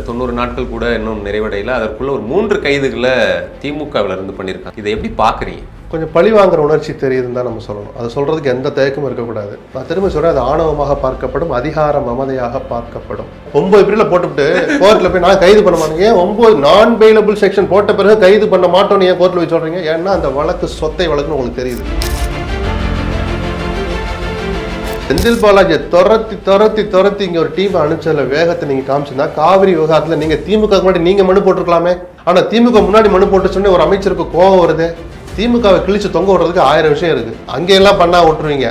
90 நாட்கள் கூட இன்னும் நிறைவடையில் அதற்குள்ள ஒரு 3 கைதுகளை திமுகவில் இருந்து பண்ணியிருக்காங்க. இதை எப்படி பார்க்குறீங்க? கொஞ்சம் பழி வாங்குற உணர்ச்சி தெரியுதுன்னு தான் நம்ம சொல்லணும். அதை சொல்றதுக்கு எந்த தயக்கமும் இருக்கக்கூடாது. நான் திரும்ப சொல்றேன், அது ஆணவமாக பார்க்கப்படும், அதிகார மமதையாக பார்க்கப்படும். 9 பேர்ல போட்டுவிட்டு கோர்ட்ல போய் நான் கைது பண்ண மாட்டேங்க. 9 நான் பெயிலபிள் செக்ஷன் போட்ட பிறகு கைது பண்ண மாட்டோம்னு ஏன் கோர்ட்ல போய் சொல்றீங்க? ஏன்னா அந்த வழக்கு சொத்தை வழக்குன்னு உங்களுக்கு தெரியுது. செந்தில் பாலாஜியை துரத்தி இங்க ஒரு டீம் அனுப்பிச்சதுல வேகத்தை நீங்க காமிச்சிருந்தா காவிரி விவகாரத்துல நீங்க திமுக முன்னாடி நீங்க மனு போட்டிருக்கலாமே. ஆனா திமுக முன்னாடி மனு போட்டு சொன்ன ஒரு அமைச்சருக்கு கோவம் வருது. திமுகவை கிழிச்சு தொங்க விடுறதுக்கு 1000 விஷயம் இருக்கு. அங்கெல்லாம் பண்ணா விட்டுருவீங்க.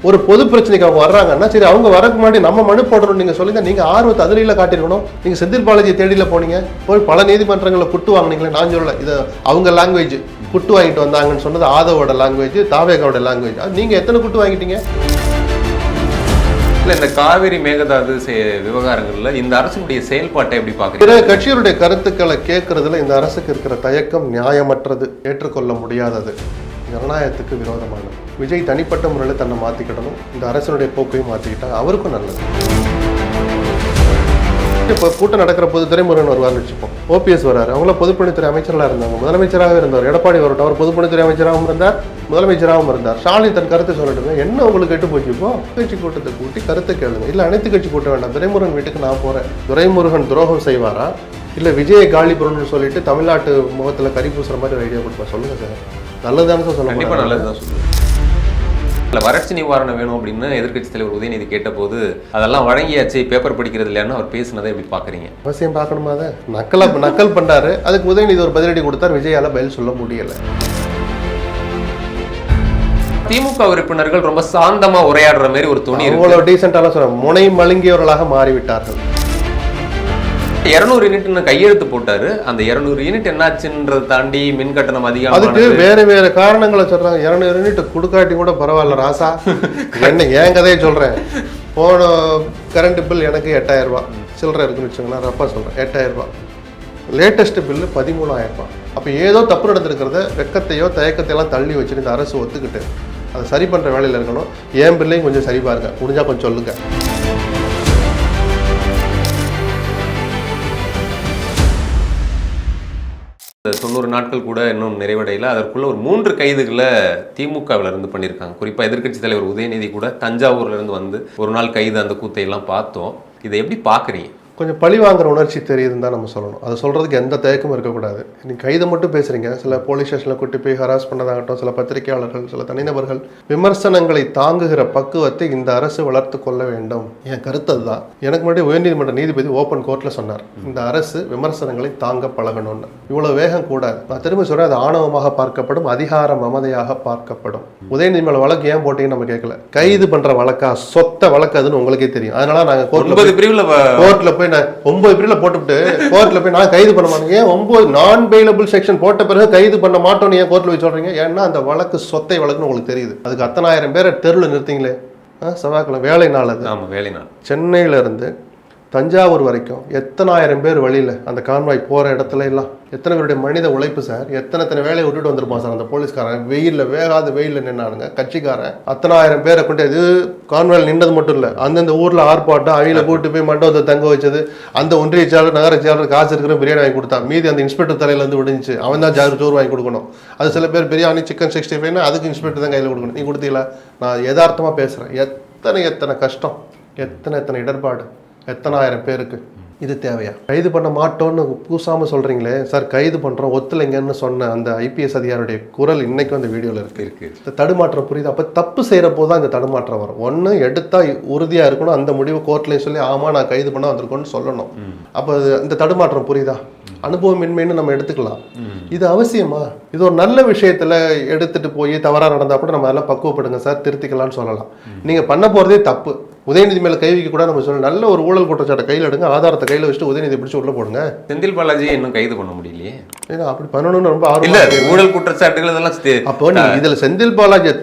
ஒரு பொது பிரச்சனைக்கு அவங்க வர்றாங்கன்னா சரி, அவங்க வரக்கு முன்னாடி நம்ம மனு போடணும் நீங்க சொல்லுங்க. நீங்க ஆர்வத்தை அதிரில காட்டிருக்கணும். நீங்க செந்தில் பாலாஜியை தேடியில போனீங்க, போய் பல நீதிமன்றங்களை புட்டு வாங்கினீங்களே. நான் சொல்லல, இது அவங்க லாங்குவேஜ். புட்டு வாங்கிட்டு வந்தாங்கன்னு சொன்னது ஆதவோட லாங்குவேஜ், தாவேகாவோட லாங்குவேஜ். நீங்க எத்தனை குட்டு வாங்கிட்டீங்க? இல்லை, இந்த காவிரி மேகதாது விவகாரங்களில் இந்த அரசுடைய செயல்பாட்டை எப்படி பார்க்குறீங்க? பிற கட்சிகளுடைய கருத்துக்களை கேட்கறதுல இந்த அரசுக்கு இருக்கிற தயக்கம் நியாயமற்றது, ஏற்றுக்கொள்ள முடியாதது, ஜனநாயகத்துக்கு விரோதமானது. விஜய் தனிப்பட்ட முறையில் தன்னை மாற்றிக்கிடணும். இந்த அரசனுடைய போக்கையும் மாற்றிக்கிட்டா அவருக்கும் நல்லது. இப்போ கூட்டம் நடக்கிற போது துரைமுருகன் வருவார்னு வச்சுப்போம். ஓபிஎஸ் வராரு, அவங்கள பொதுப்பணித்துறை அமைச்சர்களாக இருந்தாங்க, முதலமைச்சராக இருந்தார். எடப்பாடி வரட்டும், அவர் பொதுப்பணித்துறை அமைச்சராகவும் இருந்தார், முதலமைச்சராகவும் இருந்தார். ஸ்டாலின் தன் கருத்தை சொல்லட்டுங்க. என்ன உங்களுக்கு கெட்டு போச்சு? இப்போ கட்சி கூட்டத்தை கூட்டி கருத்தை கேளுங்க. இல்லை அனைத்து கட்சி கூட்ட வேண்டாம், துரைமுருகன் வீட்டுக்கு நான் போகிறேன். துரைமுருகன் துரோகம் செய்வாரா, இல்லை விஜய காலிபுரம்னு சொல்லிட்டு தமிழ்நாட்டு முகத்தில் கறி பூசுற மாதிரி ஒரு ஐடியா கொடுப்பா? சொல்லுங்க சார், நல்லதானே சார்? சொல்லுங்க. கண்டிப்பாக நல்லது தான் சொல்லுங்கள். இல்லை, வறட்சி நிவாரணம் வேணும் அப்படின்னு எதிர்க்கட்சி தலைவர் உதயநிதி கேட்டபோது அதெல்லாம் வழங்கியாச்சு, பேப்பர் படிக்கிறது இல்லைன்னு அவர் பேசினதை எப்படி பார்க்குறீங்க? அவசியம் பார்க்கணுமா? அதை நக்கல் பண்ணாரு, அதுக்கு உதயநிதி ஒரு பதிலடி கொடுத்தார். விஜயால பதில் சொல்ல முடியல. திமுக உறுப்பினர்கள் ரொம்ப சாந்தமா உரையாடுற மாதிரி ஒரு துணி, அவ்வளவு டீசென்டாலாம் சொல்ற முனை மழுங்கியவர்களாக மாறிவிட்டார்கள். 200 யூனிட் கையெழுத்து போட்டாரு. அந்த 200 யூனிட் என்னாச்சுன்றதை தாண்டி மின் கட்டணம் அதிகம், அதுக்கு வேற காரணங்களை சொல்றாங்க. 200 யூனிட் கொடுக்காட்டி கூட பரவாயில்ல ராசா, என்ன ஏன் கதையை சொல்றேன். போன கரண்ட் பில் எனக்கு 8000 ரூபாய் சில்லறை இருக்குன்னு வச்சுக்கோங்களேன். ரப்பா சொல்றேன், 8000 ரூபாய். லேட்டஸ்ட் பில்லு 13000 ரூபாய். அப்போ ஏதோ தப்பு நடந்திருக்கிறத வெக்கத்தையோ தயக்கத்தையெல்லாம் தள்ளி வச்சுட்டு இந்த அரசு ஒத்துக்கிட்டு அதை சரி பண்ற வேலையில் இருக்கணும். ஏன் பில்லையும் கொஞ்சம் சரி பாருங்க, முடிஞ்சா கொஞ்சம் சொல்லுங்க. 90 நாட்கள் கூட இன்னும் நிறைவடையில் அதற்குள்ள ஒரு 3 கைதுகளை திமுகவில் இருந்து பண்ணியிருக்காங்க. குறிப்பாக எதிர்க்கட்சி தலைவர் உதயநிதி கூட தஞ்சாவூர்ல இருந்து வந்து ஒரு நாள் கைது, அந்த கூத்தையெல்லாம் பார்த்தோம். இதை எப்படி பார்க்குறீங்க? கொஞ்சம் பழி வாங்குற உணர்ச்சி தெரியுதுன்னு தான் நம்ம சொல்லணும். அதை சொல்றதுக்கு எந்த தயக்கமும் இருக்கக்கூடாது. நீங்கள் கைதை மட்டும் பேசுறீங்க. சில போலீஸ் ஸ்டேஷனில் கூட்டி போய் ஹராஸ் பண்ணதாகட்டும், சில பத்திரிகையாளர்கள், சில தனிநபர்கள் விமர்சனங்களை தாங்குகிற பக்குவத்தை இந்த அரசு வளர்த்து கொள்ள வேண்டும். என் கருத்து அதுதான். எனக்கு முன்னாடி உயர்நீதிமன்ற நீதிபதி ஓப்பன் கோர்ட்டில் சொன்னார், இந்த அரசு விமர்சனங்களை தாங்க பழகணும்னு. இவ்வளோ வேகம் கூடாது. நான் திரும்ப சொல்றேன், அது ஆணவமாக பார்க்கப்படும், அதிகார மமதையாக பார்க்கப்படும். உதயநிதி மேல வழக்கு ஏன் போட்டீங்கன்னு நம்ம கேட்கல. கைது பண்ற வழக்கா, சொத்த வழக்கு அதுன்னு உங்களுக்கே தெரியும். அதனால நாங்கள் கோர்ட்ல போய் 9 பேர்ல போட்டுவிட்டு கோர்ட்ல போய் நான் கைது பண்ண மாட்டேங்க. 9 நான் பெயிலபிள் செக்ஷன் போட்ட பிறகு கைது பண்ண மாட்டோம்னு ஏன் கோர்ட்ல போய் சொல்றீங்க? ஏன்னா அந்த வழக்கு சொத்தை வழக்குன்னு உங்களுக்கு தெரியுது. அதுக்கு 10,000 பேரை தெருவில் நிறுத்திங்களே. செவ்வாய்க்கிழமை வேலை நாள் அது. வேலை நாள். சென்னையில இருந்து தஞ்சாவூர் வரைக்கும் எத்தனை ஆயிரம் பேர் வழியில் அந்த கான்வாய் போகிற இடத்துல எல்லாம் எத்தனை பேருடைய மனித உழைப்பு சார். எத்தனை வேலையை விட்டுட்டு வந்திருப்பான் சார் அந்த போலீஸ்காரன். வெயிலில் வேகாத வெயிலில் நின்னானுங்க கட்சிக்காரன். 10,000 பேரை கொண்டு இது கான்வாயில் நின்றது மட்டும் இல்லை, அந்தந்த ஊரில் ஆர்ப்பாட்டம், அவையில் கூட்டு போய் மண்டபத்தை தங்க வச்சது. அந்த ஒன்றிய செயலாளர், நகர செயலாளர் காசு இருக்கிற பிரியாணி வாங்கி கொடுத்தான். மீதி அந்த இன்ஸ்பெக்டர் தலையிலேருந்து விடுஞ்சி அவன் தான் சோறு வாங்கி கொடுக்கணும். அது சில பேர் பிரியாணி, சிக்கன் 65 அதுக்கு இன்ஸ்பெக்டர் தான் கையில் கொடுக்கணும். நீ கொடுத்தீங்களா? நான் யதார்த்தமாக பேசுகிறேன். எத்தனை கஷ்டம், எத்தனை இடர்பாடு, எத்தனை ஆயிரம் பேருக்கு இது தேவையா? கைது பண்ண மாட்டோன்னு பூசாமல் சொல்கிறீங்களே சார். கைது பண்ணுறோம் ஒத்துலைங்கன்னு சொன்ன அந்த ஐபிஎஸ் அதிகாரியுடைய குரல் இன்னைக்கும் அந்த வீடியோவில் இருக்கு. இந்த தடுமாற்றம் புரியுது. அப்போ தப்பு செய்கிற போது தான் இந்த தடுமாற்றம் வரும். ஒன்று எடுத்தால் உறுதியாக இருக்கணும், அந்த முடிவு கோர்ட்லேயும் சொல்லி ஆமாம் நான் கைது பண்ண வந்திருக்கோன்னு சொல்லணும். அப்போ இந்த தடுமாற்றம் புரியுதா? அனுபவமின்மைன்னு நம்ம எடுத்துக்கலாம். இது அவசியமா? இது ஒரு நல்ல விஷயத்துல எடுத்துட்டு போய் தவறாக நடந்தா கூட நம்ம அதெல்லாம் பக்குவப்படுங்க சார், திருத்திக்கலாம்னு சொல்லலாம். நீங்க பண்ண போறதே தப்பு. உதயநிதி மேல கை வைக்க கூட நம்ம சொல்லணும். நல்ல ஒரு ஊழல் குற்றச்சாட்டை கையில் எடுங்க, ஆதாரத்தை கையில் வச்சுட்டு உதயநிதி பிடிச்சி உள்ள போடுங்க. செந்தில் பாலாஜி இன்னும் கைது பண்ண முடியலையே. அப்படி பண்ணணும்னு ரொம்ப ஊழல் குற்றச்சாட்டுகள் இதெல்லாம். அப்போ நீங்க இதுல செந்தில் பாலாஜியை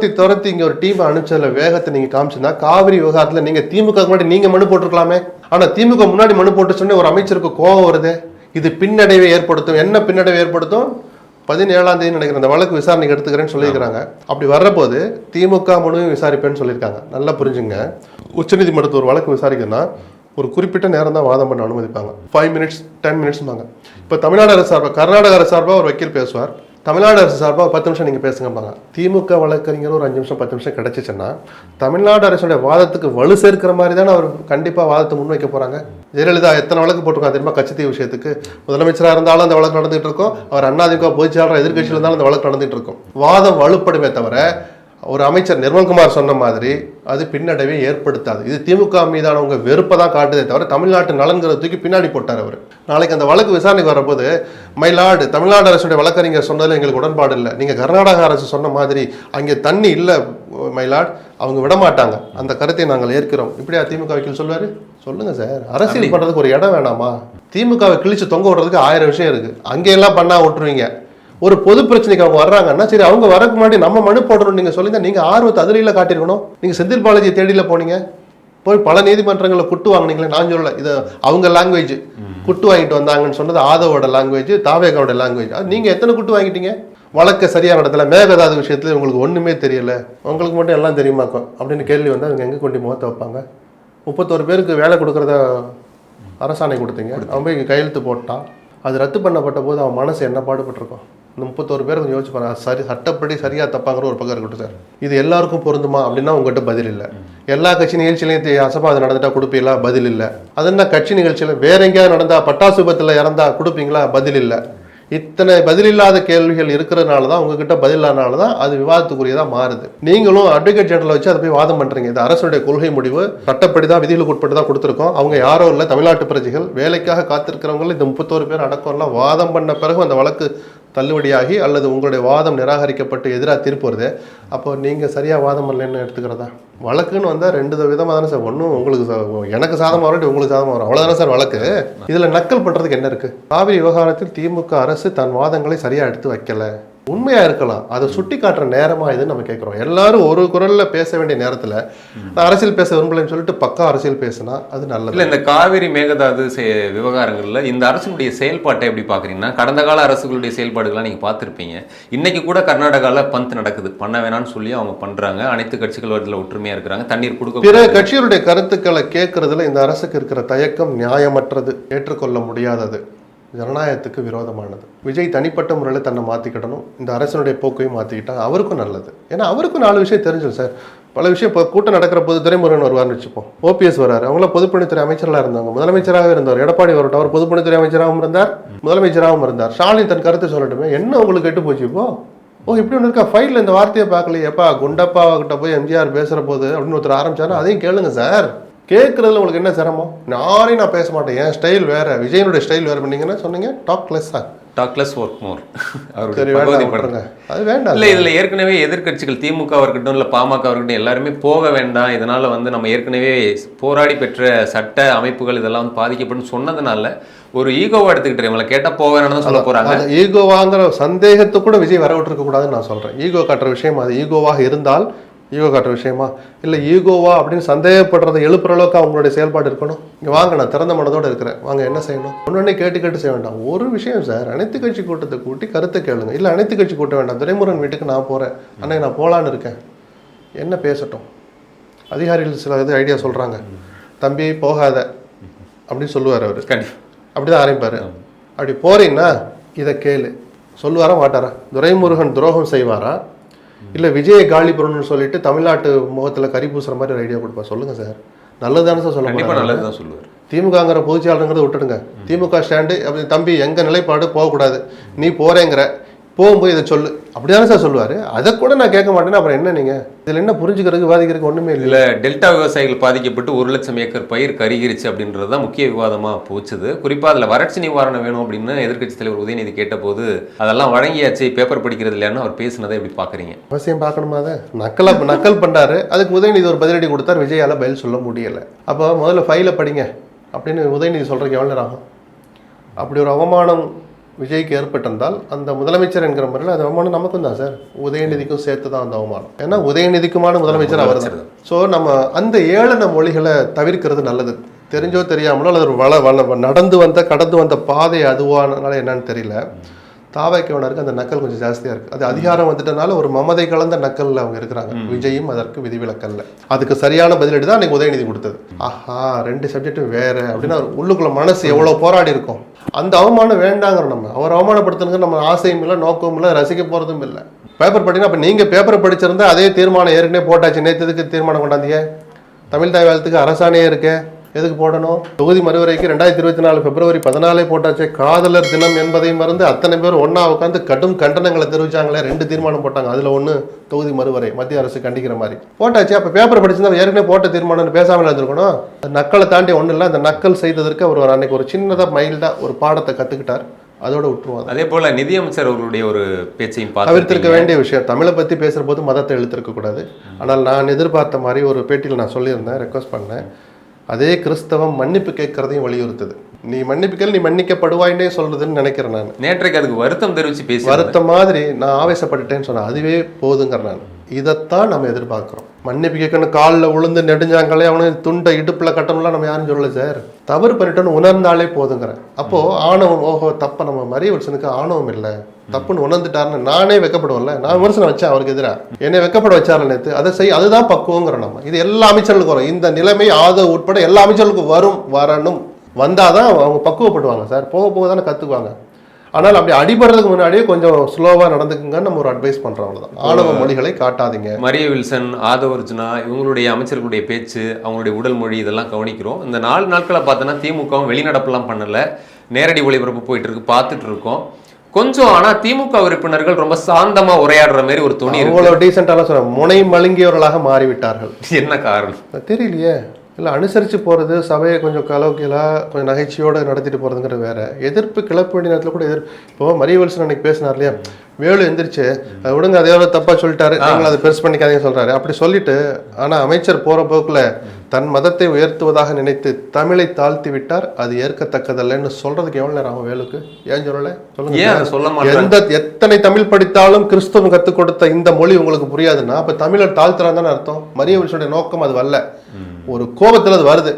துரத்தி இங்க ஒரு டீம் அனுப்பிச்சதுல வேகத்தை நீங்க காமிச்சிருந்தா காவிரி விவகாரத்துல நீங்க திமுக முன்னாடி நீங்க மனு போட்டிருக்கலாமே. ஆனா திமுக முன்னாடி மனு போட்டு சொன்ன ஒரு அமைச்சருக்கு கோபம் வருது. இது பின்னடைவை ஏற்படுத்தும். என்ன பின்னடைவை ஏற்படுத்தும்? 17ஆம் தேதி நினைக்கிறேன் அந்த வழக்கு விசாரணைக்கு எடுத்துக்கிறேன்னு சொல்லியிருக்கிறாங்க. அப்படி வர்றபோது திமுக மனுவையும் விசாரிப்பேன்னு சொல்லியிருக்காங்க. நல்லா புரிஞ்சுங்க. உச்சநீதிமன்றத்தில் ஒரு வழக்கு விசாரிக்கணும்னா ஒரு குறிப்பிட்ட நேரம் தான் வாதம் பண்ண அனுமதிப்பாங்க. 5 மினிட்ஸ் 10 மினிட்ஸ்பாங்க. இப்போ தமிழ்நாடு அரசு சார்பாக, கர்நாடக அரசு சார்பாக ஒரு வக்கீல் பேசுவார், தமிழ்நாடு அரசு சார்பாக 10 நிமிஷம் நீங்கள் பேசுங்கப்பாங்க. திமுக வழக்கறிஞர் ஒரு 5 நிமிஷம் 10 நிமிஷம் கிடச்சிச்சுன்னா தமிழ்நாடு அரசுடைய வாதத்துக்கு வலு சேர்க்கிற மாதிரி தானே அவர் கண்டிப்பாக வாதத்தை முன்வைக்க போகிறாங்க. ஜெயலலிதா எத்தனை வழக்கு போட்டிருக்காங்க தெரியுமா? கட்சித்தீவு விஷயத்துக்கு முதலமைச்சராக இருந்தாலும் அந்த வழக்கு நடந்துகிட்டு இருக்கும், அவர் அதிமுக பொதுச்செயலாளர் எதிர்கட்சியில் இருந்தாலும் அந்த வழக்கு நடந்துகிட்டு இருக்கும். வாதம் வலுப்படுமே தவிர ஒரு அமைச்சர் நிர்மல்குமார் சொன்ன மாதிரி அது பின்னடைவை ஏற்படுத்தாது. இது திமுக மீதான உங்க வெறுப்பை தான் காட்டுதே தவிர தமிழ்நாட்டு நலன்கிறத தூக்கி பின்னாடி போட்டார் அவர். நாளைக்கு அந்த வழக்கு விசாரணைக்கு வரப்போது மயிலாடு தமிழ்நாடு அரசுடைய வழக்கறிஞர் சொன்னதில் எங்களுக்கு உடன்பாடு இல்லை, நீங்கள் கர்நாடக அரசு சொன்ன மாதிரி அங்கே தண்ணி இல்லை மயிலாடு, அவங்க விடமாட்டாங்க, அந்த கருத்தை நாங்கள் ஏற்கிறோம், இப்படியா திமுக வக்கீல் சொல்லுவார்? சொல்லுங்க சார், அரசியல் பண்ணுறதுக்கு ஒரு இடம் வேணாமா? திமுகவை கிழிச்சு தொங்க விடுறதுக்கு 1000 விஷயம் இருக்குது, அங்கெல்லாம் பண்ணா விட்டுருவீங்க. ஒரு பொது பிரச்சனைக்கு அவங்க வர்றாங்கன்னா சரி, அவங்க வரக்கு முன்னாடி நம்ம மனு போடணும் நீங்கள் சொல்லுங்க. நீங்கள் ஆர்வத்தை அதிரையில் காட்டியிருக்கணும். நீங்கள் செந்தில் பாலாஜியை தேடியில் போனீங்க, போய் பல நீதிமன்றங்களை குட்டு வாங்கினீங்களே. நான் சொல்லலை, இது அவங்க லாங்குவேஜ், குட்டு வாங்கிட்டு வந்தாங்கன்னு சொன்னது ஆதவோட லாங்குவேஜ், தாவேகாவோட லாங்குவேஜ். நீங்கள் எத்தனை குட்டு வாங்கிட்டீங்க? வழக்க சரியான இடத்துல மேகதாது விஷயத்துல உங்களுக்கு ஒன்றுமே தெரியல, உங்களுக்கு மட்டும் எல்லாம் தெரியுமாக்கும் அப்படின்னு கேள்வி வந்தால் அவங்க எங்கே கொண்டு முகத்தை வைப்பாங்க? 31 பேருக்கு வேலை கொடுக்குறத அரசாணை கொடுத்தீங்க, அவன் போய் கையெழுத்து போட்டான், அது ரத்து பண்ணப்பட்ட போது அவன் மனசு என்ன பாடுபட்டிருக்கும்? இந்த 31 பேர் கொஞ்சம் யோசிச்சு பாருங்க. சரி, சட்டப்படி சரியா தப்பாங்கிற ஒரு பக்கம் இருக்கட்டும் சார், இது எல்லாருக்கும் பொருந்துமா அப்படின்னா உங்ககிட்ட பதில் இல்லை. எல்லா கட்சி நிகழ்ச்சியிலையும் அசம்பாவிதம் நடந்துட்டா கொடுப்பீங்களா? பதில் இல்லை. அது என்ன கட்சி நிகழ்ச்சியில் வேற எங்கேயாவது நடந்தா, பட்டாசு விபத்தில் இறந்தா கொடுப்பீங்களா? பதில் இல்லை. இத்தனை பதிலில்லாத கேள்விகள் இருக்கிறதுனால தான், உங்ககிட்ட பதில் இல்லாதனால தான் அது விவாதத்துக்குரியதாக மாறுது. நீங்களும் அட்வொகேட் ஜெனரலை வச்சு அதை போய் வாதம் பண்ணுறீங்க. இது அரசுடைய கொள்கை முடிவு, சட்டப்படி தான், விதிகளுக்கு உட்பட்டு தான் கொடுத்துருக்கோம். அவங்க யாரோ இல்லை, தமிழ்நாட்டு பிரஜைகள், வேலைக்காக காத்திருக்கிறவங்களும் இந்த 31 பேர் அடக்கம்லாம் வாதம் பண்ண பிறகு அந்த வழக்கு தள்ளுபடியாகி அல்லது உங்களுடைய வாதம் நிராகரிக்கப்பட்டு எதிராக தீர்ப்பு வருது. அப்போ நீங்கள் சரியாக வாதம் பண்ணலன்னு எடுத்துக்கிறதா? வழக்குன்னு வந்தால் 2 விதமாக தானே சார், ஒன்றும் உங்களுக்கு எனக்கு சாதமாக வரும், உங்களுக்கு சாதமாக வரும், அவ்வளோதானே சார் வழக்கு. இதில் நக்கல் பண்ணுறதுக்கு என்ன இருக்குது? காவிரி விவகாரத்தில் திமுக அரசு தன் வாதங்களை சரியாக எடுத்து வைக்கலை, உண்மையாக இருக்கலாம், அதை சுட்டி காட்டுற நேரமாக இதுன்னு நம்ம கேட்குறோம். எல்லாரும் ஒரு குரலில் பேச வேண்டிய நேரத்தில் நான் அரசியல் பேச விரும்பலைன்னு சொல்லிட்டு பக்கா அரசியல் பேசினா அது நல்லது இல்லை. இந்த காவிரி மேகதாது விவகாரங்களில் இந்த அரசுடைய செயல்பாட்டை எப்படி பார்க்குறீங்கன்னா, கடந்த கால அரசுகளுடைய செயல்பாடுகள்லாம் நீங்கள் பார்த்துருப்பீங்க. இன்னைக்கு கூட கர்நாடகாவில் பந்த் நடக்குது, பண்ண வேணான்னு சொல்லி அவங்க பண்ணுறாங்க. அனைத்து கட்சிகள் அதில் ஒற்றுமையாக இருக்கிறாங்க, தண்ணீர் கொடுக்க. பிற கட்சிகளுடைய கருத்துக்களை கேட்கறதுல இந்த அரசுக்கு இருக்கிற தயக்கம் நியாயமற்றது, ஏற்றுக்கொள்ள முடியாதது, ஜனநாயகத்துக்கு விரோதமானது. விஜய் தனிப்பட்ட முறையில் தன்னை மாற்றிக்கிடணும், இந்த அரசனுடைய போக்கையும் மாற்றிக்கிட்டா அவருக்கும் நல்லது. ஏன்னா அவருக்கும் 4 விஷயம் தெரிஞ்சிடும் சார். பல விஷயம் இப்போ கூட்டம் நடக்கிற போது துரைமுருகன் வருவார்னு வச்சுப்போம், ஓபிஎஸ் வராரு, அவங்களாம் பொதுப்பணித்துறை அமைச்சர்களாக இருந்தாங்க, முதலமைச்சராக இருந்தார். எடப்பாடி வரட்டும், அவர் பொதுப்பணித்துறை அமைச்சராகவும் இருந்தார், முதலமைச்சராகவும் இருந்தார். ஸ்டாலின் தன் கருத்தை சொல்லட்டுமே, என்ன உங்களுக்கு கெட்டு போச்சு இப்போ? இப்படி ஒன்று இருக்கா, ஃபைலில் இந்த வார்த்தையை பார்க்கலையே, எப்பா குண்டப்பா கிட்ட போய் எம்ஜிஆர் பேசுகிற போது அப்படின்னு ஒருத்தர் ஆரம்பிச்சாரு, அதையும் கேளுங்க சார். கேட்குறதுல உங்களுக்கு என்ன சிரமம்? யாரையும் நான் பேச மாட்டேன், என் ஸ்டைல் வேறு, விஜயனுடைய ஸ்டைல் வேறு பண்ணீங்கன்னா சொன்னீங்க, டாக் லெஸ் ஒர்க் மோர். அது வேண்டாம். இல்லை, இதில் ஏற்கனவே எதிர்கட்சிகள் திமுக இருக்கட்டும் இல்லை பாமக இருக்கட்டும் எல்லாருமே போக வேண்டாம், இதனால் நம்ம ஏற்கனவே போராடி பெற்ற சட்ட அமைப்புகள் இதெல்லாம் பாதிக்கப்படும் சொன்னதுனால ஒரு ஈகோவா எடுத்துக்கிட்டு இவங்களை கேட்டால் போக வேணாம்னு சொல்ல போகிறாங்க. ஈகோவாங்கிற சந்தேகத்தை கூட விஜய் வர விட்டுருக்க கூடாதுன்னு நான் சொல்கிறேன். ஈகோ காட்டுற விஷயம் அது ஈகோவாக இருந்தால் ஈகோ காட்டுற விஷயமா இல்லை, ஈகோவா அப்படின்னு சந்தேகப்படுறதை எழுப்புற அளவுக்கு அவங்களுடைய செயல்பாடு இருக்கணும். இங்கே வாங்க, நான் திறந்த மனதோடு இருக்கிறேன், வாங்க என்ன செய்யணும், ஒன்று கேட்டு செய்ய வேண்டாம். ஒரு விஷயம் சார், அனைத்து கட்சி கூட்டத்தை கூட்டி கருத்தை கேளுங்க. இல்லை அனைத்து கட்சி கூட்ட வேண்டாம், துரைமுருகன் வீட்டுக்கு நான் போகிறேன், அன்னைக்கு நான் போகலான்னு இருக்கேன், என்ன பேசட்டும். அதிகாரிகள் சில இது ஐடியா சொல்கிறாங்க, தம்பி போகாத அப்படின்னு சொல்லுவார் அவர், அப்படி தான் ஆரம்பிப்பார். அப்படி போகிறீங்கன்னா இதை கேளு சொல்லுவாரா மாட்டாரா? துரைமுருகன் துரோகம் செய்வாரா, இல்லை விஜயை காலி பண்ணணும்னு சொல்லிட்டு தமிழ்நாட்டு முகத்தில் கறி பூசுற மாதிரி ஒரு ஐடியா கொடுப்பா? சொல்லுங்க சார், நல்லதானே சார் சொல்ல முடியும்? நல்லதுதான் சொல்லுவார். திமுகங்கிற பொதுச்செயலாளருங்கிறத விட்டுடுங்க, திமுக ஸ்டாண்டு அப்படி தம்பி எங்கள் நிலைப்பாடு போகக்கூடாது, நீ போகிறேங்கிற போகும்போது இதை சொல்லு அப்படிதானே சார் சொல்லுவார். அதை கூட நான் கேட்க மாட்டேன்னா அப்புறம் என்ன? நீங்கள் இதில் என்ன புரிஞ்சுக்கிறதுக்கு விவாதிக்கிறதுக்கு ஒன்றுமே இல்லை. டெல்டா விவசாயிகள் பாதிக்கப்பட்டு 1,00,000 ஏக்கர் பயிர் கருகிருச்சு அப்படின்றது தான் முக்கிய விவாதமாக போச்சுது. குறிப்பாக அதில் வறட்சி நிவாரணம் வேணும் அப்படின்னு எதிர்க்கட்சி தலைவர் உதயநிதி கேட்டபோது அதெல்லாம் வழங்கியாச்சு, பேப்பர் படிக்கிறது இல்லைன்னு அவர் பேசினதை எப்படி பார்க்குறீங்க? அவசியம் பார்க்கணுமா? அதை நக்கல் பண்ணாரு, அதுக்கு உதயநிதி ஒரு பதிலடி கொடுத்தார், விஜயால் பதில் சொல்ல முடியலை. அப்போ முதல்ல ஃபைலை படிங்க அப்படின்னு உதயநிதி சொல்கிறதுக்கு எவ்வளோ நேரம் ஆகும்? அப்படி ஒரு அவமானம் விஜய்க்கு ஏற்பட்டிருந்தால் அந்த முதலமைச்சர் என்கிற முறையில் அது அவமானம் நமக்கும் தான் சார், உதயநிதிக்கும் சேர்த்து தான் அந்த அவமானம். ஏன்னா உதயநிதிக்குமான முதலமைச்சர் அவர் தான். ஸோ நம்ம அந்த ஏளன மொழிகளை தவிர்க்கிறது நல்லது. தெரிஞ்சோ தெரியாமலோ அல்லது கடந்து வந்த பாதை அதுவானால என்னன்னு தெரியல, தாவேக்கவினருக்கு அந்த நக்கல் கொஞ்சம் ஜாஸ்தியாக இருக்குது. அது அதிகாரம் வந்துட்டனால ஒரு மமதை கலந்த நக்கல்ல அவங்க இருக்கிறாங்க. விஜயும் அதற்கு விதிவிலக்கல்ல. அதுக்கு சரியான பதிலடி தான் அன்னைக்கு உதயநிதி கொடுத்தது. ஆஹா, 2 சப்ஜெக்டும் வேற அப்படின்னா உள்ளுக்குள்ள மனசு எவ்வளோ போராடி இருக்கும். அந்த அவமானம் வேண்டாங்கிற நம்ம அவர் அவமானப்படுத்தணுங்க நம்ம ஆசையும் இல்லை, நோக்கமும் இல்லை, ரசிக்க போகிறதும் இல்லை. பேப்பர் படினா அப்போ நீங்கள் பேப்பரை படிச்சிருந்தா அதே தீர்மானம் ஏற்கனவே போட்டாச்சு. நேற்றுக்கு தீர்மானம் கொண்டாந்தீங்க. தமிழ் தாய் வாழ்த்துக்கு அரசாணையே இருக்கே, எதுக்கு போடணும்? தொகுதி மறுவரைக்கு 2024 பிப்ரவரி 14 போட்டாச்சு. காதலர் தினம் என்பதை மறந்து அத்தனை பேர் ஒன்றா உட்காந்து கடும் கண்டனங்களை தெரிவிச்சாங்களே. 2 தீர்மானம் போட்டாங்க. அதில் ஒன்று தொகுதி மறுவரை மத்திய அரசு கண்டிக்கிற மாதிரி போட்டாச்சு. அப்போ பேப்பர் படிச்சிருந்தா ஏற்கனவே போட்ட தீர்மானம்னு பேசாமல் இருந்திருக்கணும். நக்கலை தாண்டி ஒன்றும் இல்லை. அந்த நக்கல் செய்ததற்கு அவர் அன்னைக்கு ஒரு சின்னதாக மைல்டாக ஒரு பாடத்தை கற்றுக்கிட்டார். அதோட விட்டுருவாங்க. அதே போல நிதியமைச்சர் அவர்களுடைய ஒரு பேச்சையும் தவிர்த்திருக்க வேண்டிய விஷயம். தமிழை பற்றி பேசுகிற போது மதத்தை இழுத்திருக்க கூடாது. ஆனால் நான் எதிர்பார்த்த மாதிரி ஒரு பேட்டியில் நான் சொல்லியிருந்தேன், ரெக்வஸ்ட் பண்ணேன். அதே கிறிஸ்தவம் மன்னிப்பு கேட்கறதையும் வலியுறுத்துது. நீ மன்னிப்புகள் நீ மன்னிக்கப்படுவாயின்னே சொல்றதுன்னு நினைக்கிறேன். நான் நேற்றைக்கு அதுக்கு வருத்தம் தெரிவித்து பேசி வருத்தம் மாதிரி நான் ஆவேசப்பட்டுட்டேன்னு சொன்னேன். அதுவே போதுங்கிற நான் இதைத்தான் நம்ம எதிர்பார்க்குறோம். மன்னிப்பு கேட்கணும், காலில் விழுந்து நெடுஞ்சாங்களே அவனு துண்டை இடுப்பில் கட்டணும்லாம் நம்ம யாரும் சொல்லலை சார். தவறு பண்ணிட்டோன்னு உணர்ந்தாலே போதுங்கிறேன். அப்போது ஆணவம், ஓஹோ தப்பை நம்ம மரியவர்சனுக்கு ஆணவம் இல்லை, தப்புன்னு உணர்ந்துட்டாருன்னு நானே வெக்கப்படுவேன்ல. நான் விமர்சனம் வச்சேன் அவருக்கு எதிராக, என்னை வெக்கப்பட வச்சாரு நேற்று. அதை செய், அதுதான் பக்குவங்கிறோம் நம்ம. இது எல்லா அமைச்சர்களுக்கும் வரும். இந்த நிலைமை ஆதரவு உட்பட எல்லா அமைச்சர்களுக்கும் வரணும். வந்தாதான் அவங்க பக்குவப்படுவாங்க சார். போக போக தானே கற்றுக்குவாங்க. ஆனால் அப்படி அடிபடுறதுக்கு முன்னாடியே கொஞ்சம் ஸ்லோவாக நடந்துக்குங்கன்னு நம்ம ஒரு அட்வைஸ் பண்ணுறோம். அவ்வளோதான். ஆணவ மொழிகளை காட்டாதீங்க. மரிய வில்சன், ஆதவர்ஜுனா இவங்களுடைய அமைச்சர்களுடைய பேச்சு, அவங்களுடைய உடல் மொழி இதெல்லாம் கவனிக்கிறோம். இந்த 4 நாட்களை பார்த்தோன்னா திமுகவும் வெளிநடப்பெல்லாம் பண்ணலை, நேரடி ஒளிபரப்பு போயிட்டு இருக்கு, பார்த்துட்டு இருக்கோம். கொஞ்சம் ஆனால் திமுக உறுப்பினர்கள் ரொம்ப சாந்தமா உரையாடுற மாதிரி ஒரு துணி இவ்வளோ டீசெண்டாலாம் சொல்ல முனை மழுங்கியவர்களாக மாறிவிட்டார்கள். என்ன காரணம் தெரியலையே. இல்லை, அனுசரித்து போகிறது, சபையை கொஞ்சம் கலோக்கியலாக கொஞ்சம் நகைச்சியோடு நடத்திட்டு போகிறதுங்கிறது வேறு. எதிர்ப்பு கிளப்ப வேண்டிய நேரத்தில் கூட இப்போது மரிய வில்சன் அன்னைக்கு பேசினார் இல்லையா, வேலு எந்திரிச்சு விடுங்க அதே தப்பாக சொல்லிட்டாரு, நீங்களும் அதை பெருசு பண்ணிக்காதீங்க சொல்கிறாரு. அப்படி சொல்லிட்டு ஆனால் அமைச்சர் போகிற போக்கில் தன் மதத்தை உயர்த்துவதாக நினைத்து தமிழை தாழ்த்தி விட்டார், அது ஏற்கத்தக்கதல்லன்னு சொல்கிறதுக்கு எவ்வளோ நேரம் ஆகும் வேலுக்கு? ஏன் சொல்லலை சொல்லுங்க. எத்தனை தமிழ் படித்தாலும் கிறிஸ்தவம் கற்றுக் கொடுத்த இந்த மொழி உங்களுக்கு புரியாதுன்னா அப்போ தமிழர் தாழ்த்துறான்னு தானே அர்த்தம். மரிய வில்சனுடைய நோக்கம் அது வரல, ஒரு கோபத்தில் அது வருது.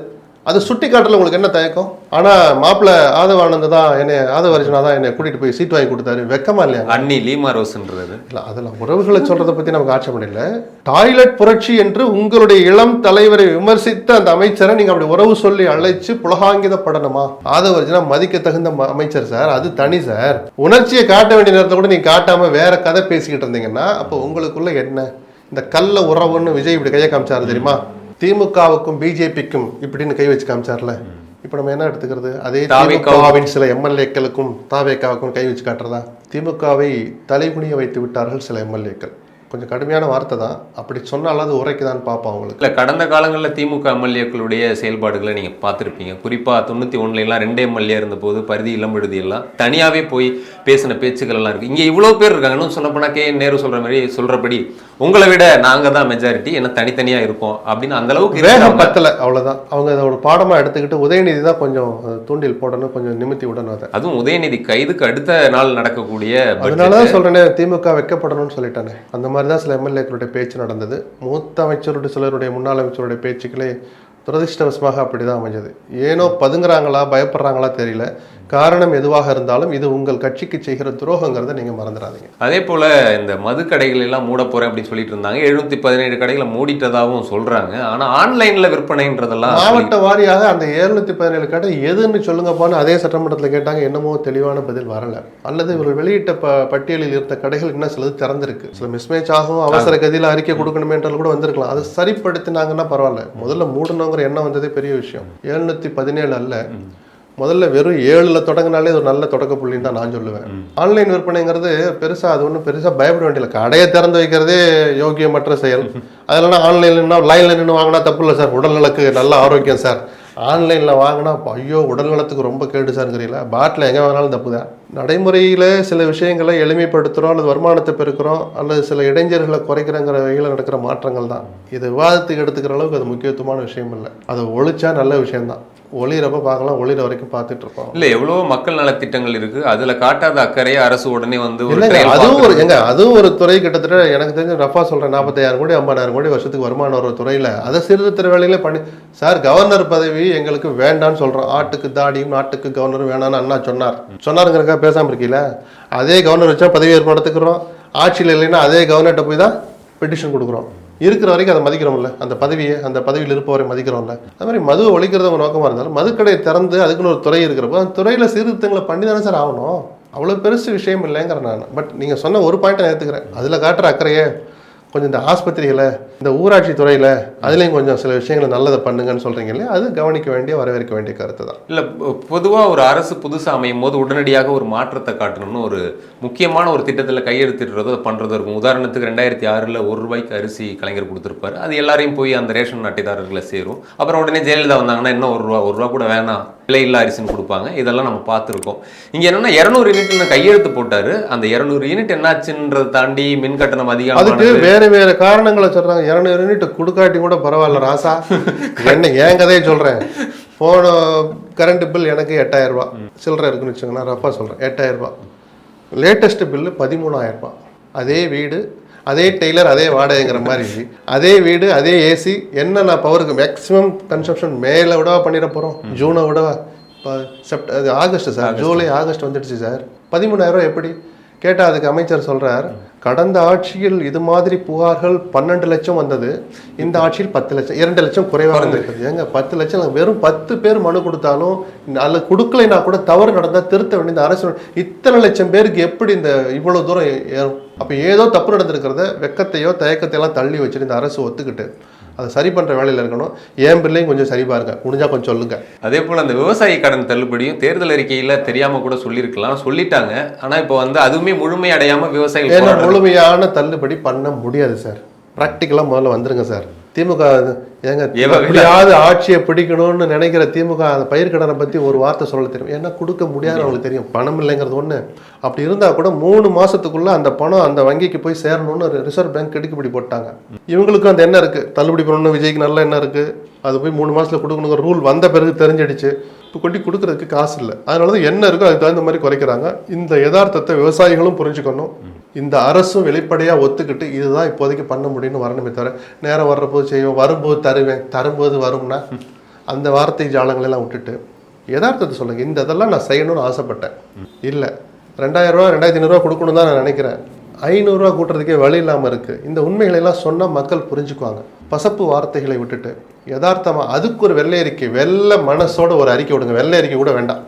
அது சுட்டி காட்டுல உங்களுக்கு என்ன தயக்கம்? ஆனால் மாப்பிள்ளை ஆதவானந்த தான் என்னை, ஆதவர்ஜுனா தான் என்னை கூட்டிகிட்டு போய் சீட் வாங்கி கொடுத்தாரு. வெக்கமா இல்லையா? அண்ணி லீமா ரோஸ்ன்றது இல்லை, அதெல்லாம் உறவுகளை சொல்கிறத பற்றி நமக்கு ஆட்சேபம் இல்லை. டாய்லெட் புரட்சி என்று உங்களுடைய இளம் தலைவரை விமர்சித்த அந்த அமைச்சரை நீங்கள் அப்படி உறவு சொல்லி அழைச்சு புலகாங்கிதப்படணுமா? ஆதவர்ஜுனா மதிக்க தகுந்த அமைச்சர் சார், அது தனி சார். உணர்ச்சியை காட்ட வேண்டிய நேரத்தில் கூட நீங்கள் காட்டாமல் வேற கதை பேசிக்கிட்டு இருந்தீங்கன்னா அப்போ உங்களுக்குள்ள என்ன? இந்த கள்ள உறவுன்னு விஜய் இப்படி கையை காமிச்சாரு தெரியுமா? திமுகவுக்கும் பிஜேபிக்கும் இப்படின்னு கை வச்சு காமிச்சார்ல. இப்போ நம்ம என்ன எடுத்துக்கிறது? அதே திமுகவின் சில எம்எல்ஏக்களுக்கும் தாவேக்காவுக்கும் கை வச்சு காட்டுறதா? திமுகவை தலைகுனிய வைத்து விட்டார்கள் சில எம்எல்ஏக்கள். கொஞ்சம் கடுமையான வார்த்தை தான், அப்படி சொன்னாலும் அது உரைக்குதான்னு பார்ப்போம் அவங்களுக்கு. இல்லை, கடந்த காலங்களில் திமுக எம்எல்ஏக்களுடைய செயல்பாடுகளை நீங்கள் பார்த்துருப்பீங்க. குறிப்பாக 91 2 எம்எல்ஏ இருந்தபோது பரிதி இளம் விடுதியெல்லாம் தனியாகவே போய் பேசின பேச்சுக்கள் எல்லாம் இருக்குது. இங்கே இவ்வளோ பேர் இருக்காங்க. இன்னும் சொல்லப்போனால் கே நேரு சொல்கிற மாதிரி சொல்கிறபடி உங்களை விட நாங்கள் தான் மெஜாரிட்டி, என்ன தனித்தனியாக இருக்கும் அப்படின்னு அந்த அளவுக்கு வேகம் பத்தலை, அவ்வளோதான். அவங்க அதை ஒரு பாடமாக எடுத்துக்கிட்டு உதயநிதி தான் கொஞ்சம் தூண்டில் போடணும், கொஞ்சம் நிமித்தி விடணும். அதை அதுவும் உதயநிதி கைதுக்கு அடுத்த நாள் நடக்கக்கூடிய, அதனால தான் சொல்கிறேனே திமுக வைக்கப்படணும்னு சொல்லிட்டானே. அந்த மாதிரி தான் சில எம்எல்ஏக்களுடைய பேச்சு நடந்தது. மூத்த அமைச்சருடைய சிலருடைய முன்னாள் அமைச்சருடைய பேச்சுக்களே துரதிருஷ்டவசமாக அப்படி தான் அமைஞ்சது. ஏனோ பதுங்குறாங்களா பயப்படுறாங்களா தெரியல. காரணம் எதுவாக இருந்தாலும் இது உங்கள் கட்சிக்கு செய்கிற துரோகங்கிறத நீங்கள் மறந்துடாதீங்க. அதே போல் இந்த மது கடைகள் எல்லாம் மூட போகிறேன் அப்படின்னு சொல்லிட்டு இருந்தாங்க. 717 கடைகளை மூடிட்டதாகவும் சொல்கிறாங்க. ஆனால் ஆன்லைனில் விற்பனைன்றதெல்லாம் மாவட்ட வாரியாக அந்த 717 கடை எதுன்னு சொல்லுங்கப்பான்னு அதே சட்டமன்றத்தில் கேட்டாங்க. என்னமோ தெளிவான பதில் வரலை. அல்லது இவர்கள் வெளியிட்ட பட்டியலில் இருந்த கடைகள் இன்னும் சிலது திறந்திருக்கு. சில மிஸ்மேட்ச் ஆகும், அவசர கதியில் அறிக்கை கொடுக்கணுமேன்றது கூட வந்திருக்கலாம். அதை சரிப்படுத்தினாங்கன்னா பரவாயில்ல. முதல்ல மூடணுங்கிற எண்ணம் வந்ததே பெரிய விஷயம். 717 அல்ல, முதல்ல வெறும் 7ல் தொடங்கினாலே ஒரு நல்ல தொடக்க புள்ளின்னு தான் நான் சொல்லுவேன். ஆன்லைன் விற்பனைங்கிறது பெருசாக அது ஒன்றும் பெருசாக பயப்பட வேண்டியதில்லை. கடையை திறந்து வைக்கிறதே யோகியமற்ற செயல். அதெல்லாம் ஆன்லைன்லன்னா லைனில் நின்று வாங்கினா தப்பு இல்லை சார், உடல்நலக்கு நல்ல ஆரோக்கியம் சார். ஆன்லைனில் வாங்கினா ஐயோ உடல்நலத்துக்கு ரொம்ப கேடு சார்ங்கிறீங்களா? பாட்டில் எங்கே வாங்கினாலும் தப்பு தான். நடைமுறையில் சில விஷயங்களை எளிமைப்படுத்துகிறோம், அல்லது வருமானத்தை பெருக்கிறோம், அல்லது சில இடைஞ்சல்களை குறைக்கிறங்கிற வகையில் நடக்கிற மாற்றங்கள் தான். இது விவாதத்துக்கு எடுத்துக்கிற அளவுக்கு அது முக்கியத்துவமான விஷயம் இல்லை. அதை ஒழிச்சா நல்ல விஷயம்தான். ஒளிரப்ப பார்க்கலாம், ஒளிர வரைக்கும் பார்த்துட்டு இருப்போம். இல்ல எவ்வளவோ மக்கள் நலத்திட்டங்கள் இருக்கு, அதுல காட்டாத அக்கறையை அரசு உடனே வந்து ஒரு இல்லைங்க, trail அதுவும் ஒரு பார்க்கறது. அதுவும் ஒரு துறை. கிட்டத்தட்ட எனக்கு தெரிஞ்ச ரஃபா சொல்றேன், 40,000 கோடி 50,000 கோடி வருஷத்துக்கு வருமானம் ஒரு துறையில அதை சீர்திருத்த வேலையிலே பண்ணி சார். கவர்னர் பதவி எங்களுக்கு வேண்டான்னு சொல்றோம். ஆட்டுக்கு தாடியும் நாட்டுக்கு கவர்னரும் வேணான்னு அண்ணா சொன்னாருங்கிறக்கா பேசாம இருக்கீல. அதே கவர்னர் வச்சா பதவி ஏற்பு நடத்துக்கிறோம். ஆட்சியில் இல்லைன்னா அதே கவர்னர்கிட்ட போய் தான் பெட்டிஷன் கொடுக்குறோம். இருக்கிற வரைக்கும் அதை மதிக்கிறோம்ல, அந்த பதவியை, அந்த பதவியில் இருப்பவரை மதிக்கிறோம்ல. அது மாதிரி மதுவை ஒழிக்கிறது ஒரு நோக்கமாக இருந்தாலும் மதுக்கடையை திறந்து அதுக்குன்னு ஒரு துறை இருக்கிறப்போ அந்த துறையில் சீர்திருத்தங்களை பண்ணி தானே சார் ஆகணும். அவ்வளோ பெருசு விஷயம் இல்லைங்கிறேன் நான். பட் நீங்கள் சொன்ன ஒரு பாயிண்ட்டை ஏற்றுக்கிறேன். அதில் காட்டுற அக்கறையே கொஞ்சம் இந்த ஆஸ்பத்திரிகளை, இந்த ஊராட்சி துறையில் அதுலேயும் கொஞ்சம் சில விஷயங்களை நல்லதை பண்ணுங்கன்னு சொல்கிறீங்க இல்லையா, அது கவனிக்க வேண்டிய, வரவேற்க வேண்டிய கருத்து தான். இல்ல பொதுவாக ஒரு அரசு புதுசாக அமையும் போது உடனடியாக ஒரு மாற்றத்தை காட்டணும்னு ஒரு முக்கியமான ஒரு திட்டத்தில் கையெழுத்திடுறதோ அதை பண்ணுறதோ இருக்கும். உதாரணத்துக்கு 2006 ₹1 அரிசி கலைஞர் கொடுத்துருப்பாரு. அது எல்லாரையும் போய் அந்த ரேஷன் அட்டைதாரர்களை சேரும். அப்புறம் உடனே ஜெயலலிதா வந்தாங்கன்னா இன்னும் ₹1 கூட வேணாம், விலையில்லா அரிசின்னு கொடுப்பாங்க. இதெல்லாம் நம்ம பார்த்துருக்கோம். இங்கே என்னன்னா 200 யூனிட்னு கையெழுத்து போட்டாரு. அந்த 200 யூனிட் என்னாச்சுன்றதை தாண்டி மின் கட்டணம் அதுக்கு அதிகம் வேற காரணங்களை சொல்றாங்க. 200 யூனிட் கொடுக்காட்டி கூட பரவாயில்ல ராசா. என்ன என் கதையை சொல்றேன். போன கரண்ட் பில் எனக்கு 8,000 ரூபாய் சில்லறை இருக்குன்னு வச்சுக்கோங்களேன். ரஃபா சொல்றேன், 8,000 ரூபாய். லேட்டஸ்ட் பில்லு 13,000 ரூபாய். அதே வீடு, அதே டெய்லர், அதே வாடகைங்கிற மாதிரி, அதே வீடு, அதே ஏசி. என்ன நான் பவருக்கு மேக்ஸிமம் கன்சப்ஷன் மேலே விடவா பண்ணிட போகிறோம். ஜூனை விடவா, இப்போ ஆகஸ்ட் சார், ஜூலை ஆகஸ்ட் வந்துடுச்சு சார். 13,000 ரூபாய் எப்படி கேட்டால் அதுக்கு அமைச்சர் சொல்கிறார், கடந்த ஆட்சியில் இது மாதிரி புகார்கள் 12 லட்சம் வந்தது, இந்த ஆட்சியில் 10 லட்சம், 2 லட்சம் குறைவாக இருந்திருக்குது. ஏங்க 10 லட்சம் வெறும் 10 பேர் மனு கொடுத்தாலும், அதில் கொடுக்கலைன்னா கூட தவறு நடந்தால் திருத்த வேண்டிய இந்த அரசு இத்தனை லட்சம் பேருக்கு எப்படி இந்த இவ்வளோ தூரம் ஏறும்? அப்போ ஏதோ தப்பு நடந்திருக்கிறத வெக்கத்தையோ தயக்கத்தையெல்லாம் தள்ளி வச்சுட்டு இந்த அரசு ஒத்துக்கிட்டு அதை சரி பண்ணுற வேலையில் இருக்கணும். ஏன் பிள்ளையும் கொஞ்சம் சரி பாருங்க, முடிஞ்சா கொஞ்சம் சொல்லுங்க. அதே போல் அந்த விவசாயி கடன் தள்ளுபடியும் தேர்தல் அறிக்கையில் தெரியாமல் கூட சொல்லியிருக்கலாம், சொல்லிட்டாங்க. ஆனால் இப்போ வந்து அதுவுமே முழுமை அடையாமல் விவசாயிகள் முழுமையான தள்ளுபடி பண்ண முடியாது சார். ப்ராக்டிக்கலாக முதல்ல வந்துருங்க சார். திமுக ஏங்க எப்படியாவது ஆட்சியை பிடிக்கணும்னு நினைக்கிற திமுக அந்த பயிர்க்கடனை பற்றி ஒரு வார்த்தை சொல்ல தெரியும். ஏன்னா கொடுக்க முடியாது, அவங்களுக்கு தெரியும் பணம் இல்லைங்கிறது ஒன்று. அப்படி இருந்தால் கூட 3 மாதத்துக்குள்ளே அந்த பணம் அந்த வங்கிக்கு போய் சேரணும்னு ரிசர்வ் பேங்க் கிடுக்குப்படி போட்டாங்க. இவங்களுக்கும் அந்த எண்ணம் இருக்குது, தள்ளுபடி பண்ணணும். விஜய்க்கு நல்ல எண்ணம் இருக்குது, அது போய் 3 மாதத்தில் கொடுக்கணுங்கிற ரூல் வந்த பிறகு தெரிஞ்சிடுச்சு. இப்போ கொட்டி கொடுக்கறதுக்கு காசு இல்லை. அதனால தான் என்ன இருக்கோ அதுக்கு தகுந்த மாதிரி குறைக்கிறாங்க. இந்த யதார்த்தத்தை விவசாயிகளும் புரிஞ்சுக்கணும், இந்த அரசும் வெளிப்படையாக ஒத்துக்கிட்டு இதுதான் இப்போதைக்கு பண்ண முடியும்னு வரணுமே தவிர, நேரம் வர்றபோது செய்வோம், வரும்போது தருவேன், தரும்போது வரும்னா அந்த வார்த்தை ஜாலங்களெல்லாம் விட்டுட்டு யதார்த்தத்தை சொல்லுங்கள். இந்த இதெல்லாம் நான் செய்யணும்னு ஆசைப்பட்டேன், இல்லை 2,000 ரூபா 2,500 ரூபா கொடுக்கணும் தான் நான் நினைக்கிறேன். 500 ரூபா கூட்டுறதுக்கே வழி இல்லாமல் இருக்குது. இந்த உண்மைகளெல்லாம் சொன்னால் மக்கள் புரிஞ்சுக்குவாங்க. பசப்பு வார்த்தைகளை விட்டுட்டு யதார்த்தமாக அதுக்கு ஒரு வெள்ளை அறிக்கை, வெள்ளை மனசோட ஒரு அறிக்கை விடுங்க. வெள்ளை அறிக்கை கூட வேண்டாம்,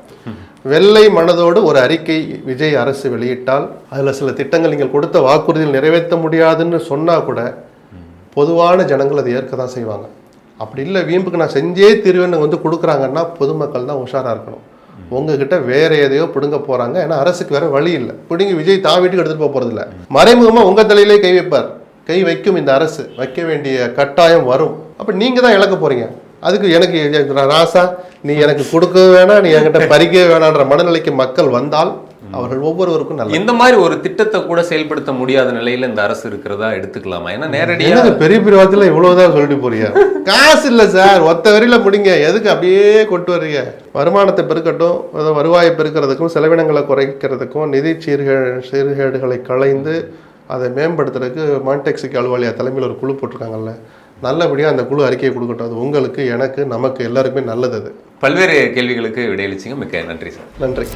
வெள்ளை மனதோடு ஒரு அறிக்கை விஜய் அரசு வெளியிட்டால் அதில் சில திட்டங்கள் நீங்கள் கொடுத்த வாக்குறுதியில் நிறைவேற்ற முடியாதுன்னு சொன்னால் கூட பொதுவான ஜனங்கள் அதை ஏற்க தான் செய்வாங்க. அப்படி இல்லை வீம்புக்கு நான் செஞ்சே தீர்வேன்னு வந்து கொடுக்குறாங்கன்னா பொதுமக்கள் தான் உஷாராக இருக்கணும். உங்ககிட்ட வேற எதையோ பிடுங்க போகிறாங்க. ஏன்னா அரசுக்கு வேற வழி இல்லை. பிடுங்கி விஜய் தான் வீட்டுக்கு எடுத்துகிட்டு போக போகிறதில்ல, மறைமுகமாக உங்கள் தலையிலே கை வைப்பார். கை வைக்கும் இந்த அரசு, வைக்க வேண்டிய கட்டாயம் வரும். அப்போ நீங்கள் தான் இழக்க போகிறீங்க. அதுக்கு எனக்கு ராசா நீ எனக்கு கொடுக்க வேணாம், நீ என்கிட்ட பறிக்க வேணான்ற மனநிலைக்கு மக்கள் வந்தால் அவர்கள் ஒவ்வொருவருக்கும் நல்ல. இந்த மாதிரி ஒரு திட்டத்தை கூட செயல்படுத்த முடியாத நிலையில இந்த அரசு இருக்கிறதா எடுத்துக்கலாமா? ஏன்னா நேரடியாக பெரிய பெரிய வார்த்தையில இவ்வளவுதான் சொல்லிட்டு போறீங்க. காசு இல்லை சார், ஒத்த வரியில முடிங்க, எதுக்கு அப்படியே கொண்டு வர்றீங்க? வருமானத்தை பெருக்கட்டும், வருவாயை பெருக்கிறதுக்கும் செலவினங்களை குறைக்கிறதுக்கும் நிதி சீர்கேடுகளை களைந்து அதை மேம்படுத்துறதுக்கு மான்டெக்ஸிக் அலுவலியா தலைமையில் ஒரு குழு போட்டிருக்காங்கல்ல, நல்லபடியாக அந்த குழு அறிக்கையை கொடுக்கட்டும். அது உங்களுக்கு, எனக்கு, நமக்கு எல்லாருக்குமே நல்லது. அது பல்வேறு கேள்விகளுக்கு விடையளிச்சிங்க. மிக்க நன்றி சார். நன்றி.